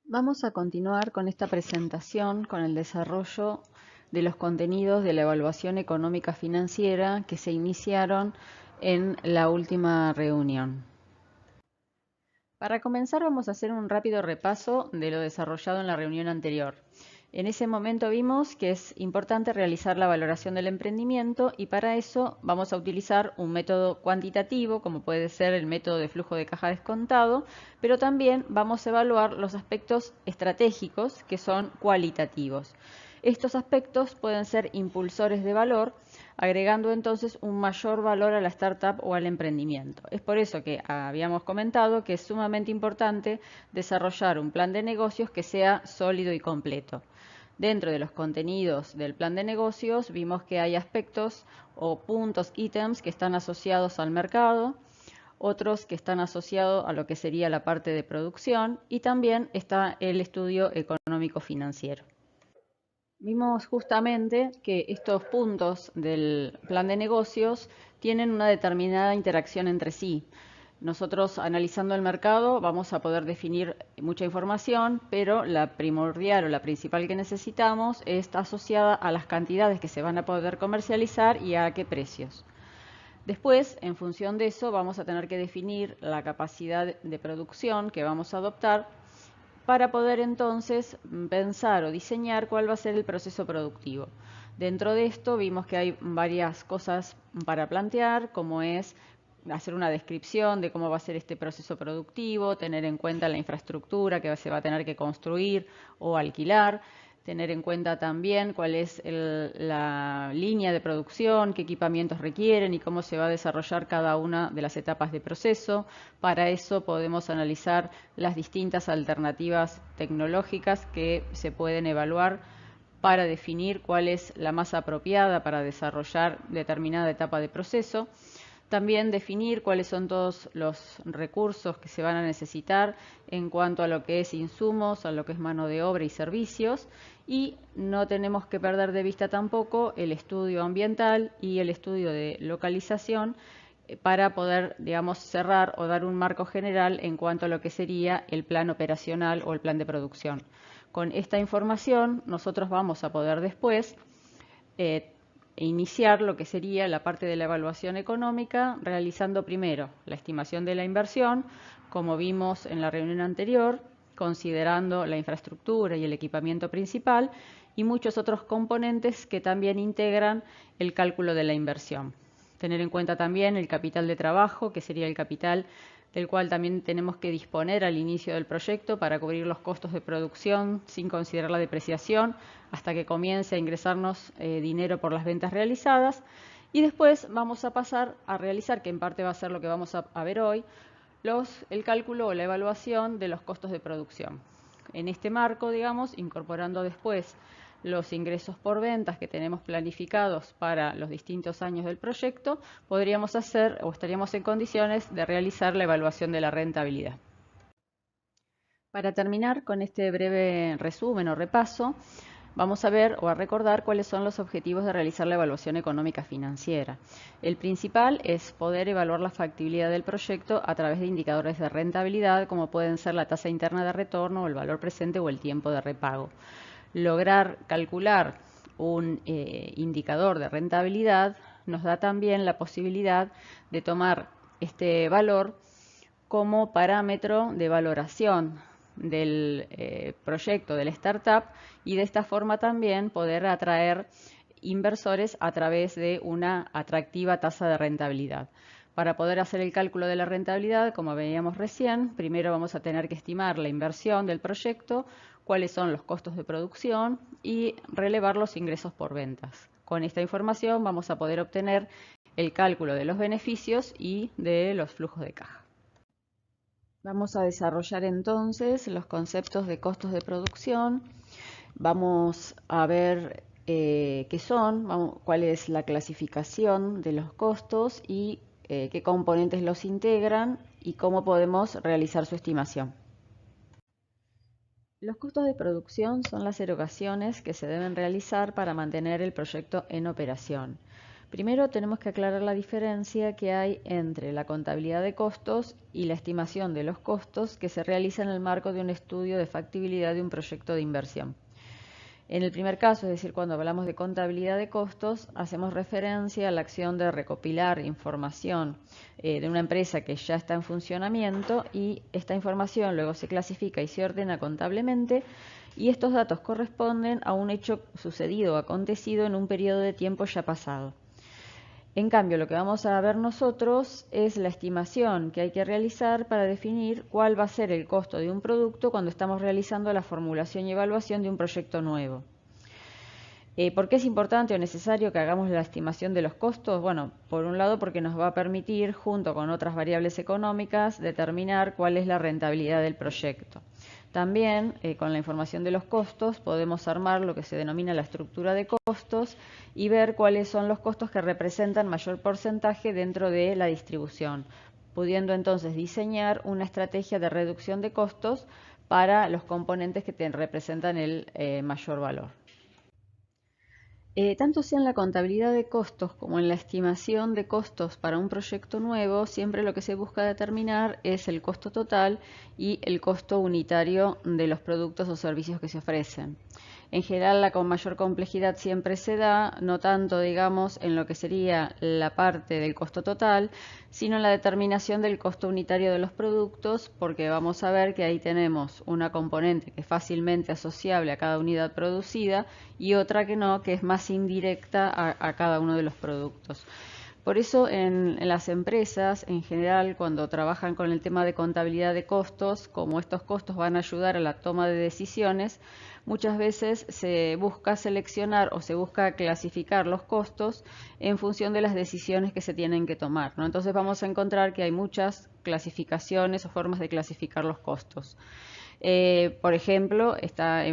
Vamos a continuar con esta presentación con el desarrollo de los contenidos de la evaluación económica financiera que se iniciaron en la última reunión. Para comenzar vamos a hacer un rápido repaso de lo desarrollado en la reunión anterior. En ese momento vimos que es importante realizar la valoración del emprendimiento y para eso vamos a utilizar un método cuantitativo, como puede ser el método de flujo de caja descontado, pero también vamos a evaluar los aspectos estratégicos que son cualitativos. Estos aspectos pueden ser impulsores de valor, agregando entonces un mayor valor a la startup o al emprendimiento. Es por eso que habíamos comentado que es sumamente importante desarrollar un plan de negocios que sea sólido y completo. Dentro de los contenidos del plan de negocios vimos que hay aspectos o puntos, ítems que están asociados al mercado, otros que están asociados a lo que sería la parte de producción y también está el estudio económico financiero. Vimos justamente que estos puntos del plan de negocios tienen una determinada interacción entre sí. Nosotros, analizando el mercado, vamos a poder definir mucha información, pero la primordial o la principal que necesitamos está asociada a las cantidades que se van a poder comercializar y a qué precios. Después, en función de eso, vamos a tener que definir la capacidad de producción que vamos a adoptar para poder entonces pensar o diseñar cuál va a ser el proceso productivo. Dentro de esto vimos que hay varias cosas para plantear, como es hacer una descripción de cómo va a ser este proceso productivo, tener en cuenta la infraestructura que se va a tener que construir o alquilar, tener en cuenta también cuál es la línea de producción, qué equipamientos requieren y cómo se va a desarrollar cada una de las etapas de proceso. Para eso podemos analizar las distintas alternativas tecnológicas que se pueden evaluar para definir cuál es la más apropiada para desarrollar determinada etapa de proceso. También definir cuáles son todos los recursos que se van a necesitar en cuanto a lo que es insumos, a lo que es mano de obra y servicios. Y no tenemos que perder de vista tampoco el estudio ambiental y el estudio de localización para poder, digamos, cerrar o dar un marco general en cuanto a lo que sería el plan operacional o el plan de producción. Con esta información nosotros vamos a poder después iniciar lo que sería la parte de la evaluación económica, realizando primero la estimación de la inversión, como vimos en la reunión anterior, considerando la infraestructura y el equipamiento principal y muchos otros componentes que también integran el cálculo de la inversión. Tener en cuenta también el capital de trabajo, que sería el capital del cual también tenemos que disponer al inicio del proyecto para cubrir los costos de producción sin considerar la depreciación hasta que comience a ingresarnos dinero por las ventas realizadas. Y después vamos a pasar a realizar, que en parte va a ser lo que vamos a ver hoy, el cálculo o la evaluación de los costos de producción. En este marco, digamos, incorporando después los ingresos por ventas que tenemos planificados para los distintos años del proyecto, podríamos hacer o estaríamos en condiciones de realizar la evaluación de la rentabilidad. Para terminar con este breve resumen o repaso, vamos a ver o a recordar cuáles son los objetivos de realizar la evaluación económica financiera. El principal es poder evaluar la factibilidad del proyecto a través de indicadores de rentabilidad, como pueden ser la tasa interna de retorno, el valor presente o el tiempo de repago. Lograr calcular un indicador de rentabilidad nos da también la posibilidad de tomar este valor como parámetro de valoración del proyecto, del startup, y de esta forma también poder atraer inversores a través de una atractiva tasa de rentabilidad. Para poder hacer el cálculo de la rentabilidad, como veíamos recién, primero vamos a tener que estimar la inversión del proyecto, cuáles son los costos de producción y relevar los ingresos por ventas. Con esta información vamos a poder obtener el cálculo de los beneficios y de los flujos de caja. Vamos a desarrollar entonces los conceptos de costos de producción. Vamos a ver qué son, cuál es la clasificación de los costos y qué componentes los integran y cómo podemos realizar su estimación. Los costos de producción son las erogaciones que se deben realizar para mantener el proyecto en operación. Primero tenemos que aclarar la diferencia que hay entre la contabilidad de costos y la estimación de los costos que se realiza en el marco de un estudio de factibilidad de un proyecto de inversión. En el primer caso, es decir, cuando hablamos de contabilidad de costos, hacemos referencia a la acción de recopilar información de una empresa que ya está en funcionamiento y esta información luego se clasifica y se ordena contablemente y estos datos corresponden a un hecho sucedido o acontecido en un periodo de tiempo ya pasado. En cambio, lo que vamos a ver nosotros es la estimación que hay que realizar para definir cuál va a ser el costo de un producto cuando estamos realizando la formulación y evaluación de un proyecto nuevo. ¿Por qué es importante o necesario que hagamos la estimación de los costos? Bueno, por un lado porque nos va a permitir, junto con otras variables económicas, determinar cuál es la rentabilidad del proyecto. También, con la información de los costos, podemos armar lo que se denomina la estructura de costos y ver cuáles son los costos que representan mayor porcentaje dentro de la distribución, pudiendo entonces diseñar una estrategia de reducción de costos para los componentes que representan el mayor valor. Tanto sea en la contabilidad de costos como en la estimación de costos para un proyecto nuevo, siempre lo que se busca determinar es el costo total y el costo unitario de los productos o servicios que se ofrecen. En general, la con mayor complejidad siempre se da, no tanto, digamos, en lo que sería la parte del costo total, sino en la determinación del costo unitario de los productos, porque vamos a ver que ahí tenemos una componente que es fácilmente asociable a cada unidad producida y otra que no, que es más indirecta a cada uno de los productos. Por eso en las empresas, en general, cuando trabajan con el tema de contabilidad de costos, como estos costos van a ayudar a la toma de decisiones, muchas veces se busca seleccionar o se busca clasificar los costos en función de las decisiones que se tienen que tomar, ¿no? Entonces vamos a encontrar que hay muchas clasificaciones o formas de clasificar los costos. Por ejemplo, está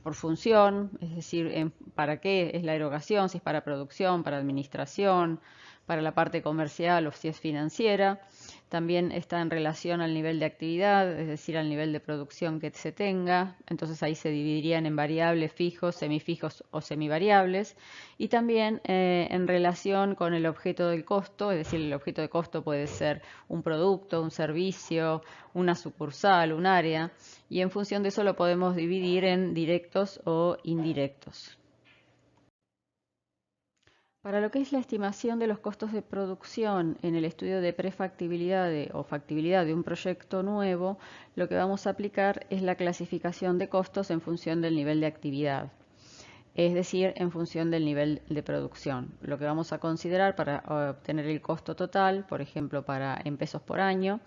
por función, es decir, para qué es la erogación, si es para producción, para administración, para la parte comercial o si es financiera. También está en relación al nivel de actividad, es decir, al nivel de producción que se tenga. Entonces ahí se dividirían en variables, fijos, semifijos o semivariables. Y también en relación con el objeto del costo, es decir, el objeto de costo puede ser un producto, un servicio, una sucursal, un área. Y en función de eso lo podemos dividir en directos o indirectos. Para lo que es la estimación de los costos de producción en el estudio de prefactibilidad o factibilidad de un proyecto nuevo, lo que vamos a aplicar es la clasificación de costos en función del nivel de actividad, es decir, en función del nivel de producción. Lo que vamos a considerar para obtener el costo total, por ejemplo, en pesos por año,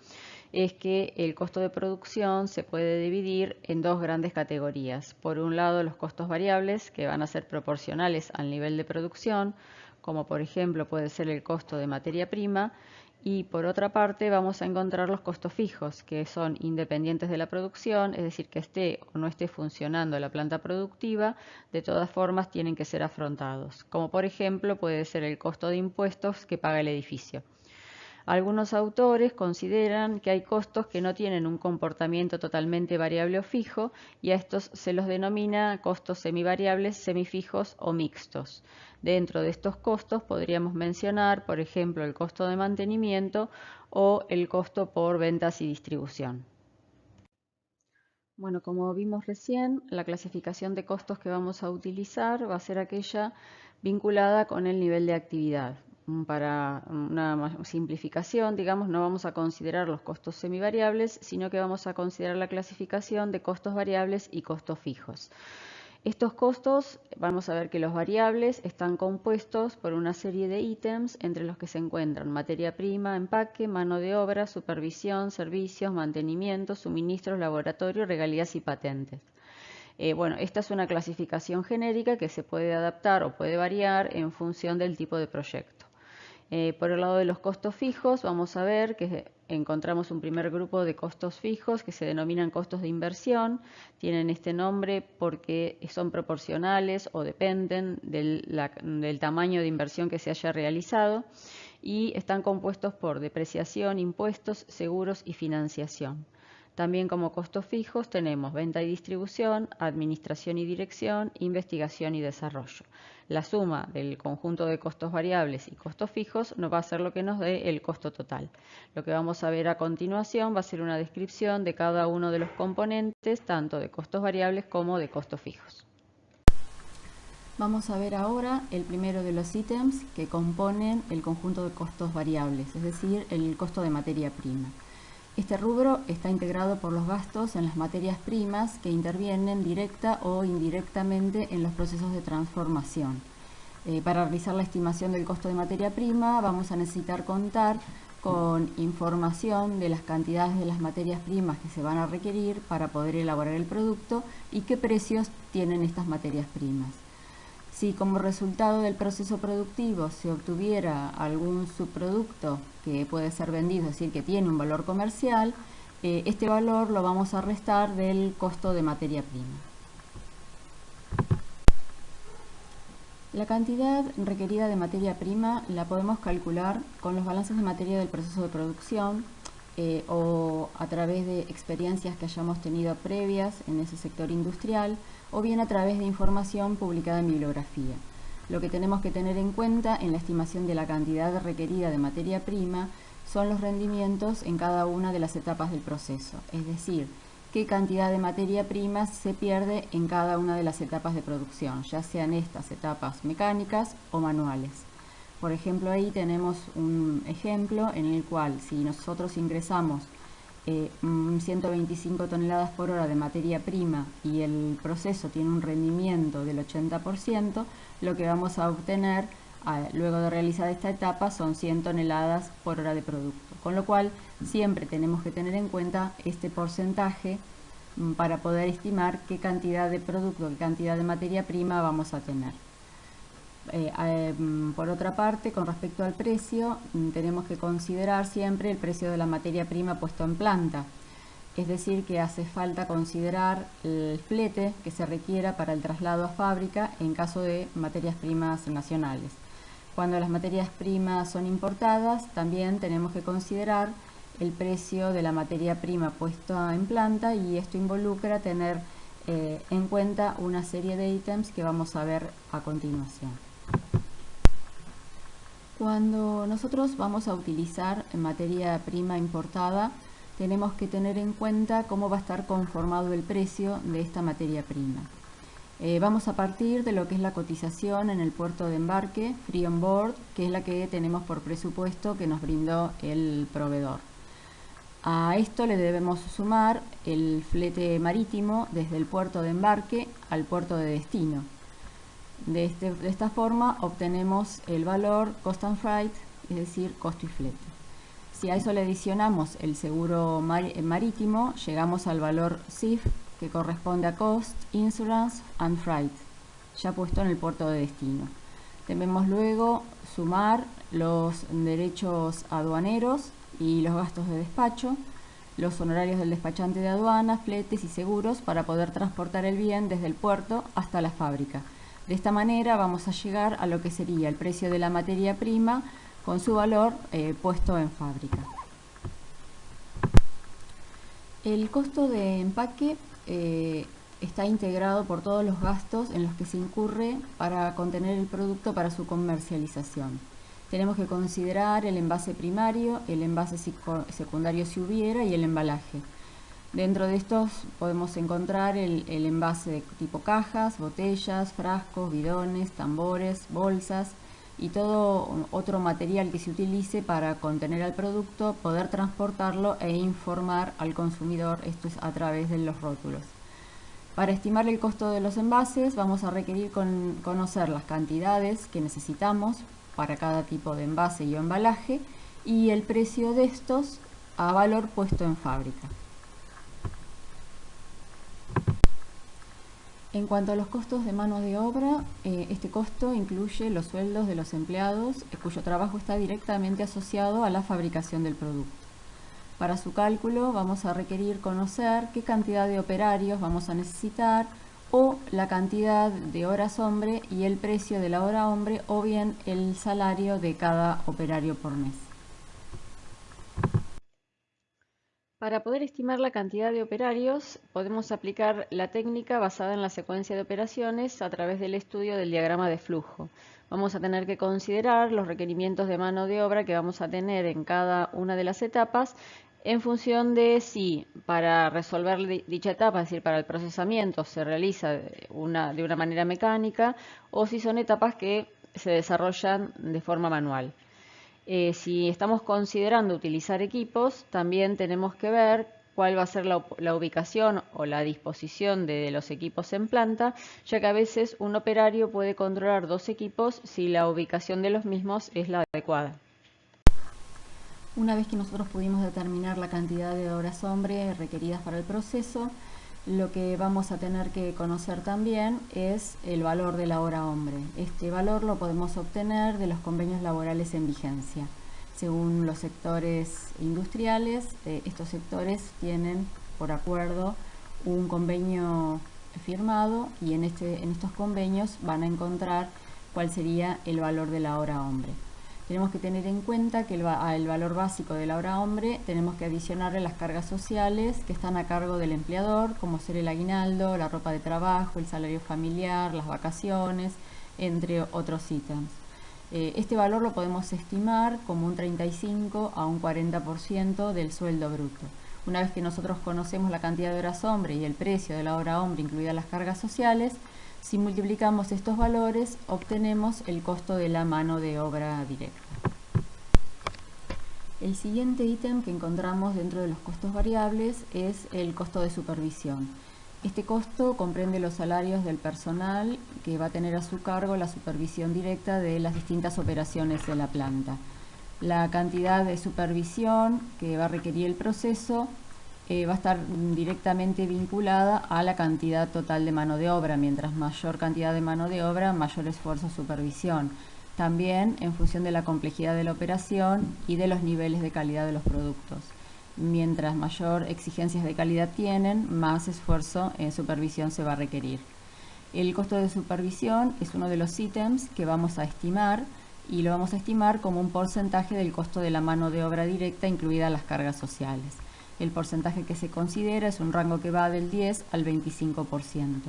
es que el costo de producción se puede dividir en dos grandes categorías. Por un lado, los costos variables, que van a ser proporcionales al nivel de producción, como por ejemplo puede ser el costo de materia prima, y por otra parte vamos a encontrar los costos fijos, que son independientes de la producción, es decir, que esté o no esté funcionando la planta productiva, de todas formas tienen que ser afrontados, como por ejemplo puede ser el costo de impuestos que paga el edificio. Algunos autores consideran que hay costos que no tienen un comportamiento totalmente variable o fijo y a estos se los denomina costos semivariables, semifijos o mixtos. Dentro de estos costos podríamos mencionar, por ejemplo, el costo de mantenimiento o el costo por ventas y distribución. Bueno, como vimos recién, la clasificación de costos que vamos a utilizar va a ser aquella vinculada con el nivel de actividad. Para una simplificación, digamos, no vamos a considerar los costos semivariables, sino que vamos a considerar la clasificación de costos variables y costos fijos. Estos costos, vamos a ver que los variables están compuestos por una serie de ítems entre los que se encuentran materia prima, empaque, mano de obra, supervisión, servicios, mantenimiento, suministros, laboratorio, regalías y patentes. Bueno, esta es una clasificación genérica que se puede adaptar o puede variar en función del tipo de proyecto. Por el lado de los costos fijos, vamos a ver que encontramos un primer grupo de costos fijos que se denominan costos de inversión. Tienen este nombre porque son proporcionales o dependen del tamaño de inversión que se haya realizado y están compuestos por depreciación, impuestos, seguros y financiación. También como costos fijos tenemos venta y distribución, administración y dirección, investigación y desarrollo. la suma del conjunto de costos variables y costos fijos nos va a ser lo que nos dé el costo total. Lo que vamos a ver a continuación va a ser una descripción de cada uno de los componentes, tanto de costos variables como de costos fijos. Vamos a ver ahora el primero de los ítems que componen el conjunto de costos variables, es decir, el costo de materia prima. Este rubro está integrado por los gastos en las materias primas que intervienen directa o indirectamente en los procesos de transformación. Para realizar la estimación del costo de materia prima vamos a necesitar contar con información de las cantidades de las materias primas que se van a requerir para poder elaborar el producto y qué precios tienen estas materias primas. Si como resultado del proceso productivo se obtuviera algún subproducto que puede ser vendido, es decir, que tiene un valor comercial, este valor lo vamos a restar del costo de materia prima. La cantidad requerida de materia prima la podemos calcular con los balances de materia del proceso de producción o a través de experiencias que hayamos tenido previas en ese sector industrial, o bien a través de información publicada en bibliografía. Lo que tenemos que tener en cuenta en la estimación de la cantidad requerida de materia prima son los rendimientos en cada una de las etapas del proceso, es decir, qué cantidad de materia prima se pierde en cada una de las etapas de producción, ya sean estas etapas mecánicas o manuales. Por ejemplo, ahí tenemos un ejemplo en el cual si nosotros ingresamos 125 toneladas por hora de materia prima y el proceso tiene un rendimiento del 80%, lo que vamos a obtener luego de realizar esta etapa son 100 toneladas por hora de producto. Con lo cual siempre tenemos que tener en cuenta este porcentaje para poder estimar qué cantidad de producto, qué cantidad de materia prima vamos a tener. Por otra parte, con respecto al precio, tenemos que considerar siempre el precio de la materia prima puesto en planta. Es decir, que hace falta considerar el flete que se requiera para el traslado a fábrica en caso de materias primas nacionales. Cuando las materias primas son importadas, también tenemos que considerar el precio de la materia prima puesta en planta, y esto involucra tener en cuenta una serie de ítems que vamos a ver a continuación. Cuando nosotros vamos a utilizar materia prima importada, tenemos que tener en cuenta cómo va a estar conformado el precio de esta materia prima. Vamos a partir de lo que es la cotización en el puerto de embarque, Free on Board, que es la que tenemos por presupuesto que nos brindó el proveedor. A esto le debemos sumar el flete marítimo desde el puerto de embarque al puerto de destino. De esta forma obtenemos el valor Cost and Freight, es decir, costo y flete. Si a eso le adicionamos el seguro marítimo, llegamos al valor CIF, que corresponde a Cost, Insurance and Freight, ya puesto en el puerto de destino. Debemos luego sumar los derechos aduaneros y los gastos de despacho, los honorarios del despachante de aduanas, fletes y seguros para poder transportar el bien desde el puerto hasta la fábrica. De esta manera vamos a llegar a lo que sería el precio de la materia prima con su valor puesto en fábrica. El costo de empaque está integrado por todos los gastos en los que se incurre para contener el producto para su comercialización. Tenemos que considerar el envase primario, el envase secundario si hubiera y el embalaje. Dentro de estos podemos encontrar el envase de tipo cajas, botellas, frascos, bidones, tambores, bolsas y todo otro material que se utilice para contener al producto, poder transportarlo e informar al consumidor, esto es a través de los rótulos. Para estimar el costo de los envases vamos a requerir conocer las cantidades que necesitamos para cada tipo de envase y embalaje y el precio de estos a valor puesto en fábrica. En cuanto a los costos de mano de obra, este costo incluye los sueldos de los empleados cuyo trabajo está directamente asociado a la fabricación del producto. Para su cálculo vamos a requerir conocer qué cantidad de operarios vamos a necesitar o la cantidad de horas hombre y el precio de la hora hombre o bien el salario de cada operario por mes. Para poder estimar la cantidad de operarios, podemos aplicar la técnica basada en la secuencia de operaciones a través del estudio del diagrama de flujo. Vamos a tener que considerar los requerimientos de mano de obra que vamos a tener en cada una de las etapas en función de si para resolver dicha etapa, es decir, para el procesamiento, se realiza de una manera mecánica o si son etapas que se desarrollan de forma manual. Si estamos considerando utilizar equipos, también tenemos que ver cuál va a ser la ubicación o la disposición de los equipos en planta, ya que a veces un operario puede controlar dos equipos si la ubicación de los mismos es la adecuada. Una vez que nosotros pudimos determinar la cantidad de horas hombre requeridas para el proceso, lo que vamos a tener que conocer también es el valor de la hora hombre. Este valor lo podemos obtener de los convenios laborales en vigencia. Según los sectores industriales, estos sectores tienen por acuerdo un convenio firmado y en estos convenios van a encontrar cuál sería el valor de la hora hombre. Tenemos que tener en cuenta que el valor básico de la hora hombre tenemos que adicionarle las cargas sociales que están a cargo del empleador, como ser el aguinaldo, la ropa de trabajo, el salario familiar, las vacaciones, entre otros ítems. Este valor lo podemos estimar como un 35 a un 40% del sueldo bruto. Una vez que nosotros conocemos la cantidad de horas hombre y el precio de la hora hombre, incluidas las cargas sociales, si multiplicamos estos valores, obtenemos el costo de la mano de obra directa. El siguiente ítem que encontramos dentro de los costos variables es el costo de supervisión. Este costo comprende los salarios del personal que va a tener a su cargo la supervisión directa de las distintas operaciones de la planta. La cantidad de supervisión que va a requerir el proceso va a estar directamente vinculada a la cantidad total de mano de obra. Mientras mayor cantidad de mano de obra, mayor esfuerzo de supervisión. También en función de la complejidad de la operación y de los niveles de calidad de los productos. Mientras mayor exigencias de calidad tienen, más esfuerzo en supervisión se va a requerir. El costo de supervisión es uno de los ítems que vamos a estimar y lo vamos a estimar como un porcentaje del costo de la mano de obra directa, incluidas las cargas sociales. El porcentaje que se considera es un rango que va del 10 al 25%.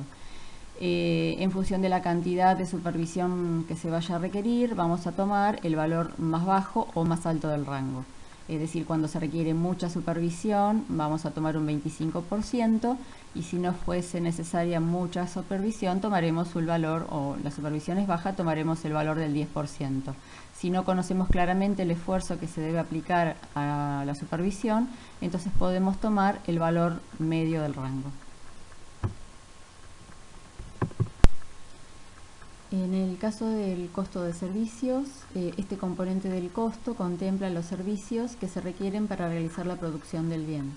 En función de la cantidad de supervisión que se vaya a requerir, vamos a tomar el valor más bajo o más alto del rango. Es decir, cuando se requiere mucha supervisión, vamos a tomar un 25%, y si no fuese necesaria mucha supervisión, tomaremos el valor, o la supervisión es baja, tomaremos el valor del 10%. Si no conocemos claramente el esfuerzo que se debe aplicar a la supervisión, entonces podemos tomar el valor medio del rango. En el caso del costo de servicios, este componente del costo contempla los servicios que se requieren para realizar la producción del bien.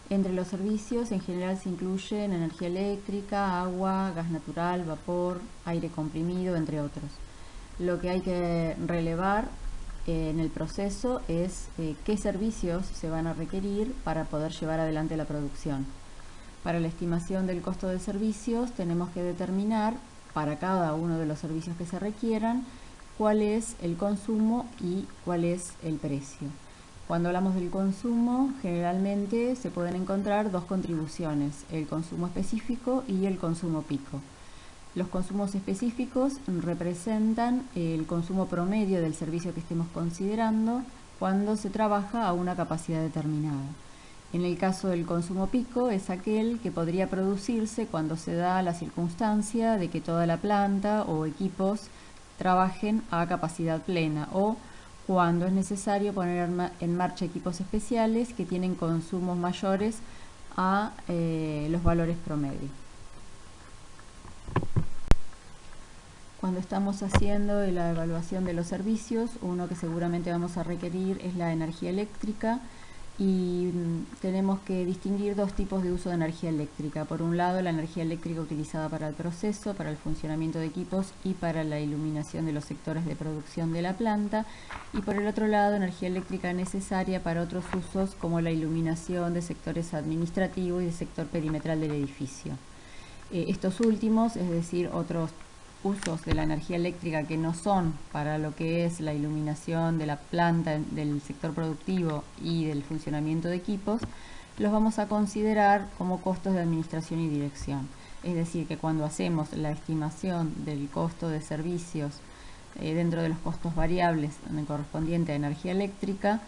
Entre los servicios en general se incluyen energía eléctrica, agua, gas natural, vapor, aire comprimido, entre otros. Lo que hay que relevar en el proceso es qué servicios se van a requerir para poder llevar adelante la producción. Para la estimación del costo de servicios tenemos que determinar para cada uno de los servicios que se requieran cuál es el consumo y cuál es el precio. Cuando hablamos del consumo, generalmente se pueden encontrar dos contribuciones, el consumo específico y el consumo pico. Los consumos específicos representan el consumo promedio del servicio que estemos considerando cuando se trabaja a una capacidad determinada. En el caso del consumo pico es aquel que podría producirse cuando se da la circunstancia de que toda la planta o equipos trabajen a capacidad plena o cuando es necesario poner en marcha equipos especiales que tienen consumos mayores a los valores promedio. Cuando estamos haciendo la evaluación de los servicios, uno que seguramente vamos a requerir es la energía eléctrica. Y tenemos que distinguir dos tipos de uso de energía eléctrica. Por un lado, la energía eléctrica utilizada para el proceso, para el funcionamiento de equipos y para la iluminación de los sectores de producción de la planta. Y por el otro lado, energía eléctrica necesaria para otros usos como la iluminación de sectores administrativos y del sector perimetral del edificio. Estos últimos, es decir, otros usos de la energía eléctrica que no son para lo que es la iluminación de la planta, del sector productivo y del funcionamiento de equipos, los vamos a considerar como costos de administración y dirección. Es decir, que cuando hacemos la estimación del costo de servicios dentro de los costos variables correspondiente a energía eléctrica,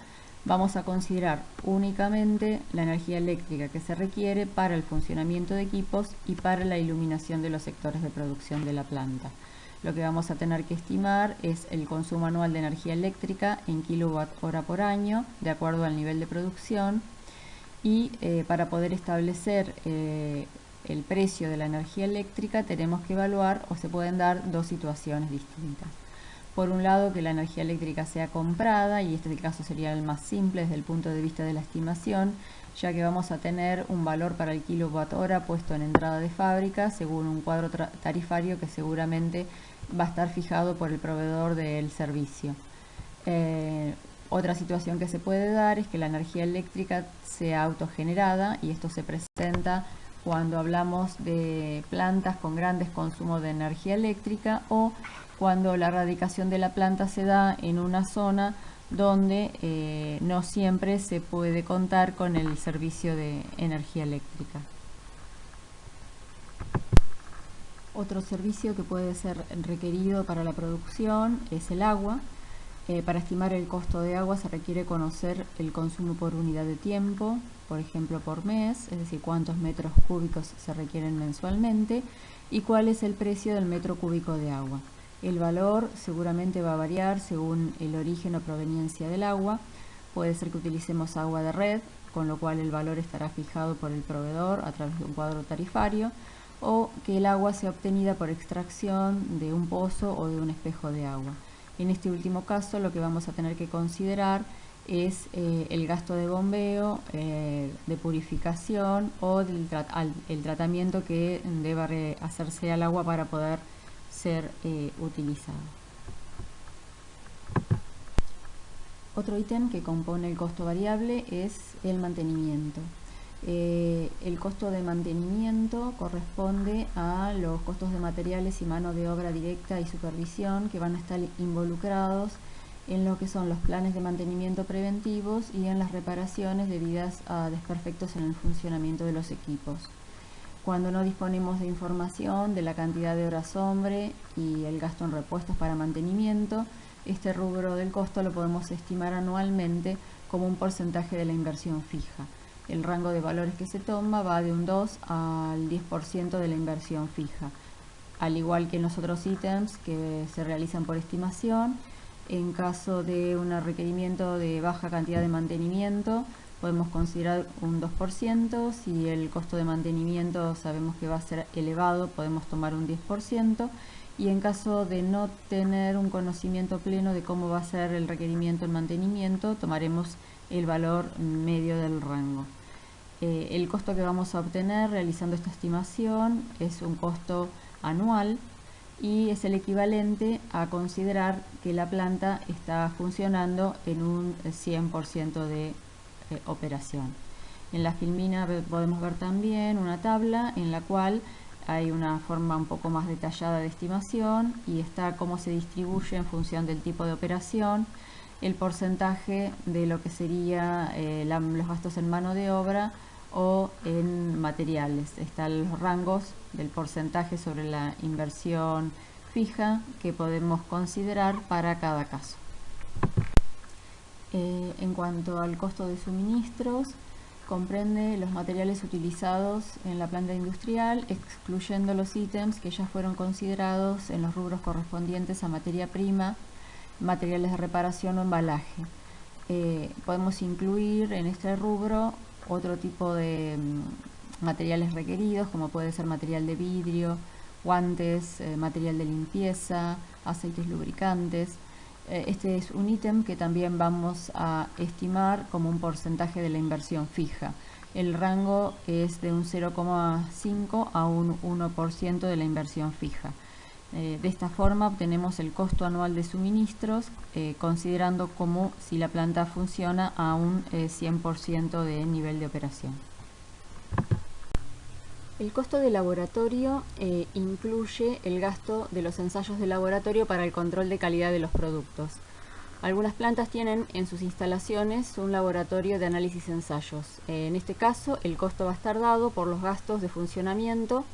vamos a considerar únicamente la energía eléctrica que se requiere para el funcionamiento de equipos y para la iluminación de los sectores de producción de la planta. Lo que vamos a tener que estimar es el consumo anual de energía eléctrica en kilowatt-hora por año, de acuerdo al nivel de producción, y para poder establecer el precio de la energía eléctrica tenemos que evaluar, o se pueden dar, dos situaciones distintas. Por un lado, que la energía eléctrica sea comprada, y este caso sería el más simple desde el punto de vista de la estimación, ya que vamos a tener un valor para el kilowatt-hora puesto en entrada de fábrica según un cuadro tarifario que seguramente va a estar fijado por el proveedor del servicio. Otra situación que se puede dar es que la energía eléctrica sea autogenerada, y esto se presenta cuando hablamos de plantas con grandes consumos de energía eléctrica o cuando la radicación de la planta se da en una zona donde no siempre se puede contar con el servicio de energía eléctrica. Otro servicio que puede ser requerido para la producción es el agua. Para estimar el costo de agua se requiere conocer el consumo por unidad de tiempo, por ejemplo por mes, es decir, cuántos metros cúbicos se requieren mensualmente y cuál es el precio del metro cúbico de agua. El valor seguramente va a variar según el origen o proveniencia del agua. Puede ser que utilicemos agua de red, con lo cual el valor estará fijado por el proveedor a través de un cuadro tarifario, o que el agua sea obtenida por extracción de un pozo o de un espejo de agua. En este último caso, lo que vamos a tener que considerar es el gasto de bombeo, de purificación o el tratamiento que deba hacerse al agua para poder ser utilizado. Otro ítem que compone el costo variable es el mantenimiento. El costo de mantenimiento corresponde a los costos de materiales y mano de obra directa y supervisión que van a estar involucrados en lo que son los planes de mantenimiento preventivos y en las reparaciones debidas a desperfectos en el funcionamiento de los equipos. Cuando no disponemos de información de la cantidad de horas hombre y el gasto en repuestos para mantenimiento, este rubro del costo lo podemos estimar anualmente como un porcentaje de la inversión fija. El rango de valores que se toma va de un 2 al 10% de la inversión fija, al igual que en los otros ítems que se realizan por estimación. En caso de un requerimiento de baja cantidad de mantenimiento, podemos considerar un 2%. Si el costo de mantenimiento sabemos que va a ser elevado, podemos tomar un 10%. Y en caso de no tener un conocimiento pleno de cómo va a ser el requerimiento en mantenimiento, tomaremos el valor medio del rango. El costo que vamos a obtener realizando esta estimación es un costo anual y es el equivalente a considerar que la planta está funcionando en un 100% de operación. En la filmina podemos ver también una tabla en la cual hay una forma un poco más detallada de estimación y está cómo se distribuye en función del tipo de operación el porcentaje de lo que sería los gastos en mano de obra o en materiales. Están los rangos del porcentaje sobre la inversión fija que podemos considerar para cada caso. En cuanto al costo de suministros, comprende los materiales utilizados en la planta industrial, excluyendo los ítems que ya fueron considerados en los rubros correspondientes a materia prima, materiales de reparación o embalaje. Podemos incluir en este rubro otro tipo de materiales requeridos, como puede ser material de vidrio, guantes, material de limpieza, aceites lubricantes. Este es un ítem que también vamos a estimar como un porcentaje de la inversión fija. El rango es de un 0,5 a un 1% de la inversión fija. De esta forma obtenemos el costo anual de suministros, considerando como si la planta funciona a un 100% de nivel de operación. El costo de laboratorio incluye el gasto de los ensayos de laboratorio para el control de calidad de los productos. Algunas plantas tienen en sus instalaciones un laboratorio de análisis ensayos. En este caso, el costo va a estar dado por los gastos de funcionamiento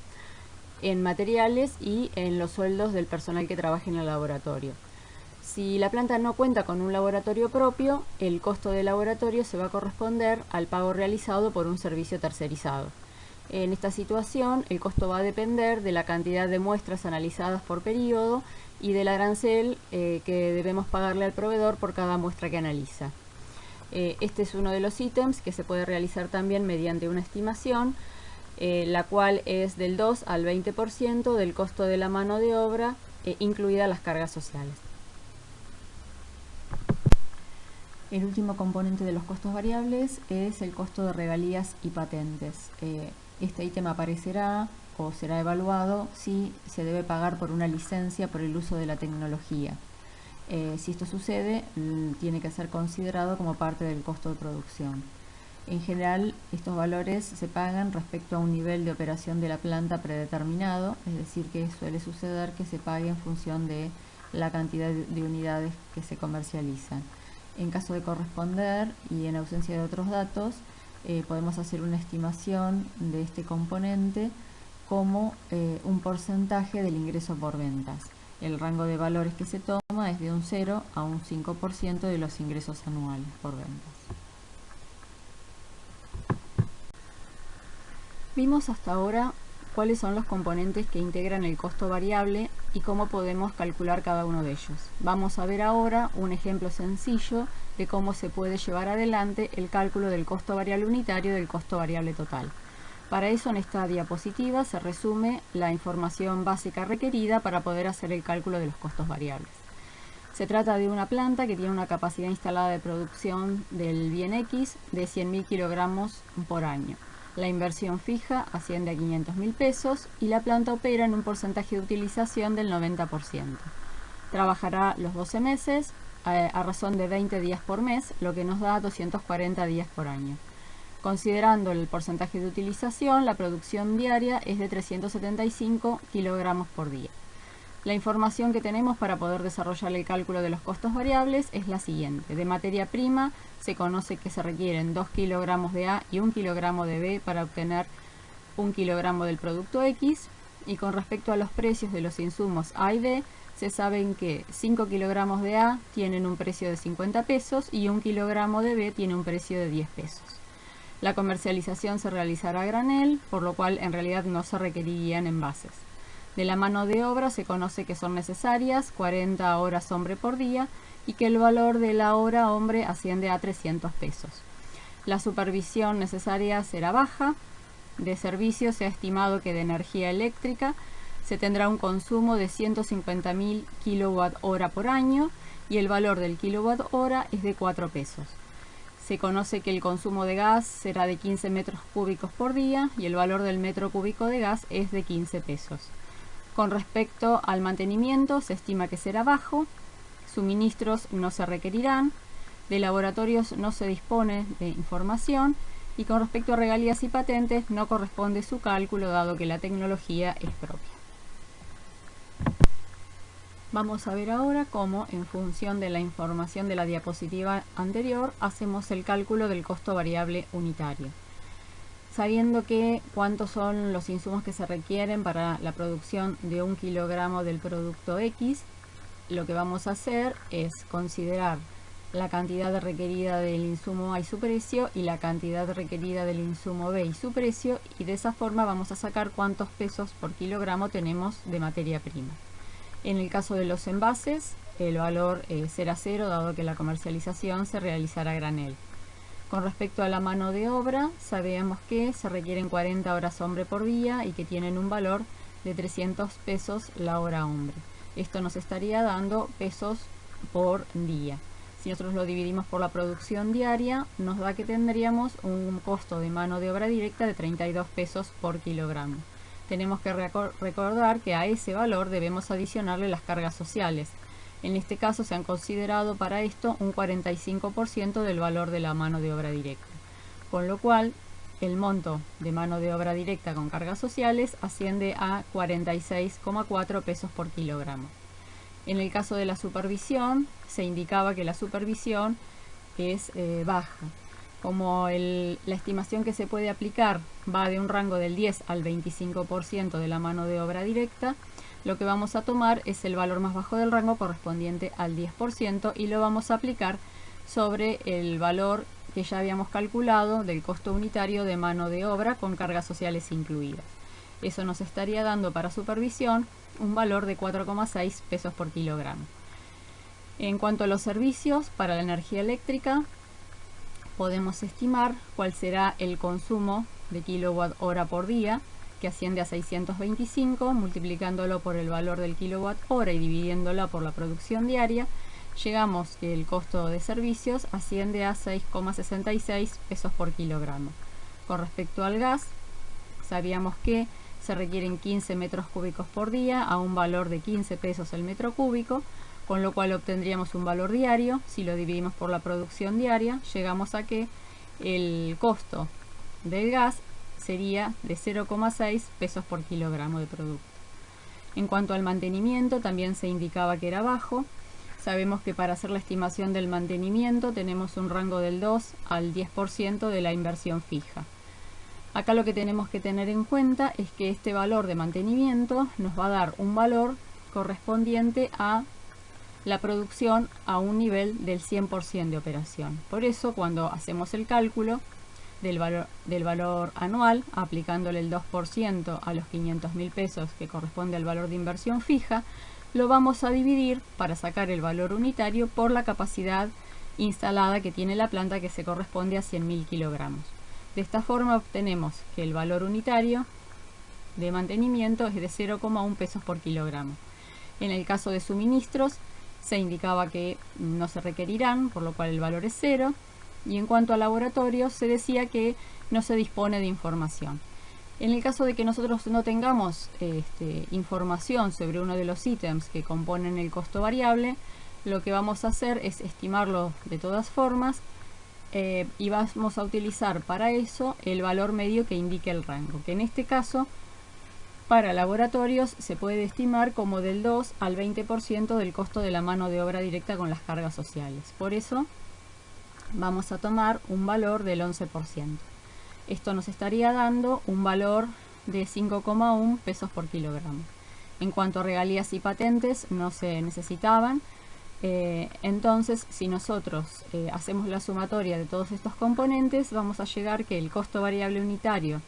en materiales y en los sueldos del personal que trabaje en el laboratorio. Si la planta no cuenta con un laboratorio propio, el costo del laboratorio se va a corresponder al pago realizado por un servicio tercerizado. En esta situación, el costo va a depender de la cantidad de muestras analizadas por periodo y del arancel que debemos pagarle al proveedor por cada muestra que analiza. Este es uno de los ítems que se puede realizar también mediante una estimación, la cual es del 2 al 20% del costo de la mano de obra, incluidas las cargas sociales. El último componente de los costos variables es el costo de regalías y patentes. Este ítem aparecerá o será evaluado si se debe pagar por una licencia por el uso de la tecnología. Si esto sucede, tiene que ser considerado como parte del costo de producción. En general, estos valores se pagan respecto a un nivel de operación de la planta predeterminado, es decir, que suele suceder que se pague en función de la cantidad de unidades que se comercializan. En caso de corresponder y en ausencia de otros datos, podemos hacer una estimación de este componente como un porcentaje del ingreso por ventas. El rango de valores que se toma es de un 0 a un 5% de los ingresos anuales por ventas. Vimos hasta ahora cuáles son los componentes que integran el costo variable y cómo podemos calcular cada uno de ellos. Vamos a ver ahora un ejemplo sencillo de cómo se puede llevar adelante el cálculo del costo variable unitario y del costo variable total. Para eso, en esta diapositiva se resume la información básica requerida para poder hacer el cálculo de los costos variables. Se trata de una planta que tiene una capacidad instalada de producción del bien X de 100.000 kilogramos por año. La inversión fija asciende a 500.000 pesos y la planta opera en un porcentaje de utilización del 90%. Trabajará los 12 meses a razón de 20 días por mes, lo que nos da 240 días por año. Considerando el porcentaje de utilización, la producción diaria es de 375 kilogramos por día. La información que tenemos para poder desarrollar el cálculo de los costos variables es la siguiente. De materia prima se conoce que se requieren 2 kilogramos de A y 1 kilogramo de B para obtener 1 kilogramo del producto X. Y con respecto a los precios de los insumos A y B, se saben que 5 kilogramos de A tienen un precio de 50 pesos y 1 kilogramo de B tiene un precio de 10 pesos. La comercialización se realizará a granel, por lo cual en realidad no se requerirían envases. De la mano de obra se conoce que son necesarias 40 horas hombre por día y que el valor de la hora hombre asciende a 300 pesos. La supervisión necesaria será baja. De servicio se ha estimado que de energía eléctrica se tendrá un consumo de 150.000 kWh por año y el valor del kWh es de 4 pesos. Se conoce que el consumo de gas será de 15 metros cúbicos por día y el valor del metro cúbico de gas es de 15 pesos. Con respecto al mantenimiento, se estima que será bajo, suministros no se requerirán, de laboratorios no se dispone de información y con respecto a regalías y patentes no corresponde su cálculo dado que la tecnología es propia. Vamos a ver ahora cómo, en función de la información de la diapositiva anterior, hacemos el cálculo del costo variable unitario. Sabiendo que cuántos son los insumos que se requieren para la producción de 1 kilogramo del producto X, lo que vamos a hacer es considerar la cantidad requerida del insumo A y su precio y la cantidad requerida del insumo B y su precio, y de esa forma vamos a sacar cuántos pesos por kilogramo tenemos de materia prima. En el caso de los envases, el valor será 0 dado que la comercialización se realizará a granel. Con respecto a la mano de obra, sabemos que se requieren 40 horas hombre por día y que tienen un valor de 300 pesos la hora hombre. Esto nos estaría dando pesos por día. Si nosotros lo dividimos por la producción diaria, nos da que tendríamos un costo de mano de obra directa de 32 pesos por kilogramo. Tenemos que recordar que a ese valor debemos adicionarle las cargas sociales. En este caso se han considerado para esto un 45% del valor de la mano de obra directa. Con lo cual, el monto de mano de obra directa con cargas sociales asciende a 46,4 pesos por kilogramo. En el caso de la supervisión, se indicaba que la supervisión es baja. Como la estimación que se puede aplicar va de un rango del 10 al 25% de la mano de obra directa, lo que vamos a tomar es el valor más bajo del rango correspondiente al 10% y lo vamos a aplicar sobre el valor que ya habíamos calculado del costo unitario de mano de obra con cargas sociales incluidas. Eso nos estaría dando para supervisión un valor de 4,6 pesos por kilogramo. En cuanto a los servicios, para la energía eléctrica, podemos estimar cuál será el consumo de kilowatt hora por día, que asciende a 625, multiplicándolo por el valor del kilowatt hora y dividiéndolo por la producción diaria, llegamos que el costo de servicios asciende a 6,66 pesos por kilogramo. Con respecto al gas, sabíamos que se requieren 15 metros cúbicos por día a un valor de 15 pesos el metro cúbico, con lo cual obtendríamos un valor diario. Si lo dividimos por la producción diaria, llegamos a que el costo del gas sería de 0,6 pesos por kilogramo de producto. En cuanto al mantenimiento, también se indicaba que era bajo. Sabemos que para hacer la estimación del mantenimiento tenemos un rango del 2 al 10% de la inversión fija. Acá lo que tenemos que tener en cuenta es que este valor de mantenimiento nos va a dar un valor correspondiente a la producción a un nivel del 100% de operación. Por eso, cuando hacemos el cálculo del valor anual, aplicándole el 2% a los 500.000 pesos que corresponde al valor de inversión fija, lo vamos a dividir para sacar el valor unitario por la capacidad instalada que tiene la planta, que se corresponde a 100.000 kilogramos. De esta forma obtenemos que el valor unitario de mantenimiento es de 0,1 pesos por kilogramo. En el caso de suministros, se indicaba que no se requerirán, por lo cual el valor es 0. Y en cuanto a laboratorios, se decía que no se dispone de información. En el caso de que nosotros no tengamos información sobre uno de los ítems que componen el costo variable, lo que vamos a hacer es estimarlo de todas formas y vamos a utilizar para eso el valor medio que indique el rango, que en este caso para laboratorios se puede estimar como del 2 al 20% del costo de la mano de obra directa con las cargas sociales. Por eso vamos a tomar un valor del 11%. Esto nos estaría dando un valor de 5,1 pesos por kilogramo. En cuanto a regalías y patentes, no se necesitaban. Entonces, si nosotros hacemos la sumatoria de todos estos componentes, vamos a llegar que el costo variable unitario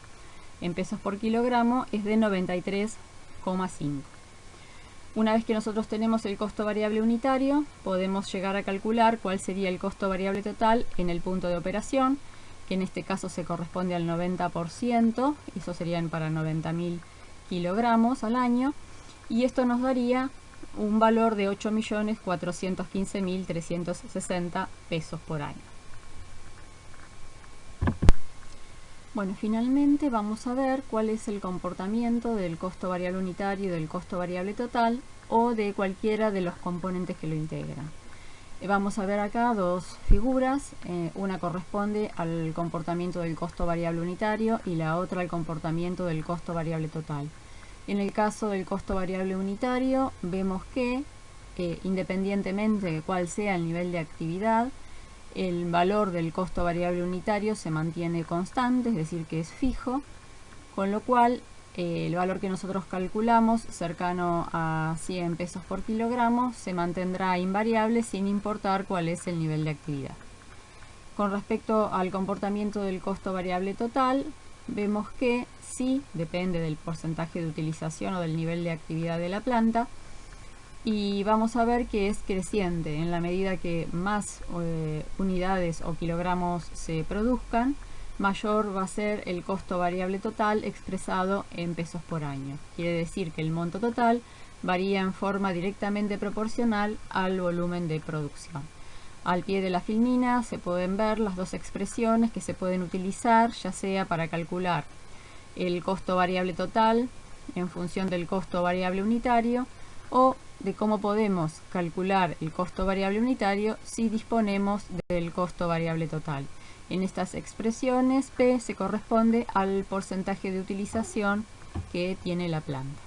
en pesos por kilogramo es de 93,5. Una vez que nosotros tenemos el costo variable unitario, podemos llegar a calcular cuál sería el costo variable total en el punto de operación, que en este caso se corresponde al 90%, eso serían para 90.000 kilogramos al año, y esto nos daría un valor de 8.415.360 pesos por año. Bueno, finalmente vamos a ver cuál es el comportamiento del costo variable unitario y del costo variable total, o de cualquiera de los componentes que lo integran. Vamos a ver acá dos figuras, una corresponde al comportamiento del costo variable unitario y la otra al comportamiento del costo variable total. En el caso del costo variable unitario, vemos que independientemente de cuál sea el nivel de actividad, el valor del costo variable unitario se mantiene constante, es decir, que es fijo, con lo cual el valor que nosotros calculamos, cercano a 100 pesos por kilogramo, se mantendrá invariable sin importar cuál es el nivel de actividad. Con respecto al comportamiento del costo variable total, vemos que sí depende del porcentaje de utilización o del nivel de actividad de la planta, y vamos a ver que es creciente en la medida que más unidades o kilogramos se produzcan, mayor va a ser el costo variable total expresado en pesos por año. Quiere decir que el monto total varía en forma directamente proporcional al volumen de producción. Al pie de la filmina se pueden ver las dos expresiones que se pueden utilizar, ya sea para calcular el costo variable total en función del costo variable unitario, o de cómo podemos calcular el costo variable unitario si disponemos del costo variable total. En estas expresiones, P se corresponde al porcentaje de utilización que tiene la planta.